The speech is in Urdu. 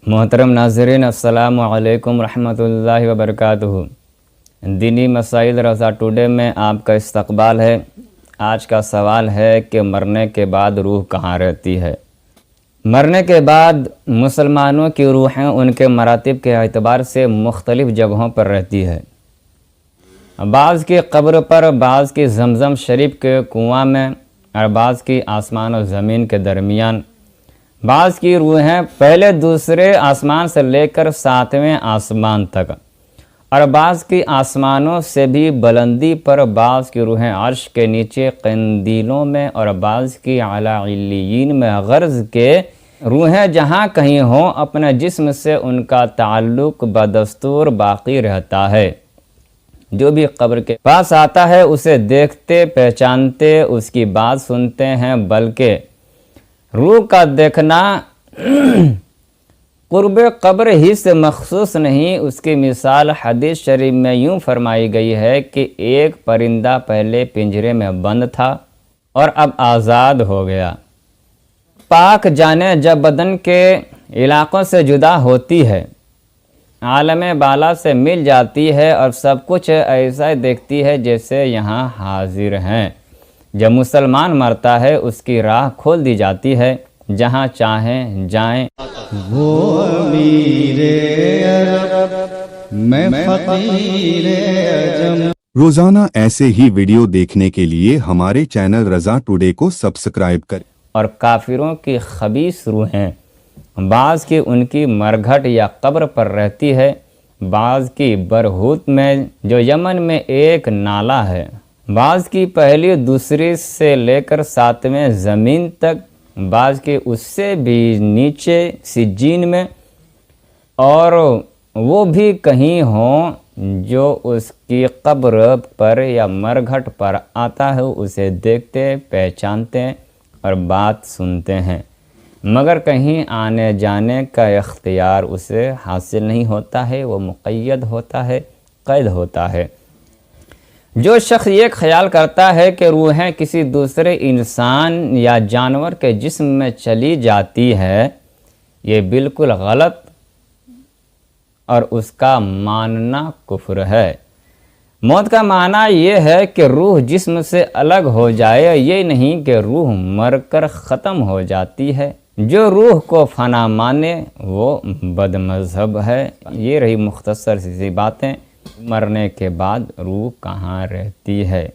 محترم ناظرین، السلام علیکم ورحمۃ اللہ وبرکاتہ۔ دینی مسائل رضا ٹوڈے میں آپ کا استقبال ہے۔ آج کا سوال ہے کہ مرنے کے بعد روح کہاں رہتی ہے؟ مرنے کے بعد مسلمانوں کی روحیں ان کے مراتب کے اعتبار سے مختلف جگہوں پر رہتی ہے۔ بعض کی قبر پر، بعض کی زمزم شریف کے کنواں میں، اور بعض کی آسمان و زمین کے درمیان۔ بعض کی روحیں پہلے دوسرے آسمان سے لے کر 7ویں آسمان تک، اور بعض کی آسمانوں سے بھی بلندی پر، بعض کی روحیں عرش کے نیچے قندیلوں میں، اور بعض کی اعلیٰ علیین میں۔ غرض کے روحیں جہاں کہیں ہوں، اپنے جسم سے ان کا تعلق بدستور باقی رہتا ہے۔ جو بھی قبر کے پاس آتا ہے اسے دیکھتے، پہچانتے، اس کی بات سنتے ہیں، بلکہ روح کا دیکھنا قرب قبر ہی سے مخصوص نہیں۔ اس کی مثال حدیث شریف میں یوں فرمائی گئی ہے کہ ایک پرندہ پہلے پنجرے میں بند تھا اور اب آزاد ہو گیا۔ پاک جانے جب بدن کے علاقوں سے جدا ہوتی ہے، عالم بالا سے مل جاتی ہے، اور سب کچھ ایسا دیکھتی ہے جیسے یہاں حاضر ہیں۔ جب مسلمان مرتا ہے اس کی راہ کھول دی جاتی ہے، جہاں چاہیں جائیں۔ وہ امیر عرب میں فقیر عجم۔ روزانہ ایسے ہی ویڈیو دیکھنے کے لیے ہمارے چینل رضا ٹوڈے کو سبسکرائب کریں۔ اور کافروں کی خبیث روحیں، بعض کی ان کی مرگھٹ یا قبر پر رہتی ہے، بعض کی برہوت میں جو یمن میں ایک نالہ ہے، بعض کی پہلی دوسری سے لے کر 7ویں زمین تک، بعض کی اس سے بھی نیچے سجین میں، اور وہ بھی کہیں ہوں جو اس کی قبر پر یا مرگھٹ پر آتا ہے اسے دیکھتے، پہچانتے اور بات سنتے ہیں، مگر کہیں آنے جانے کا اختیار اسے حاصل نہیں ہوتا ہے، وہ مقید ہوتا ہے، قید ہوتا ہے۔ جو شخص یہ خیال کرتا ہے کہ روحیں کسی دوسرے انسان یا جانور کے جسم میں چلی جاتی ہے، یہ بالکل غلط اور اس کا ماننا کفر ہے۔ موت کا معنی یہ ہے کہ روح جسم سے الگ ہو جائے، یہ نہیں کہ روح مر کر ختم ہو جاتی ہے۔ جو روح کو فنا مانے وہ بد مذہب ہے۔ یہ رہی مختصر سی باتیں۔ مرنے کے بعد روح کہاں رہتی ہے؟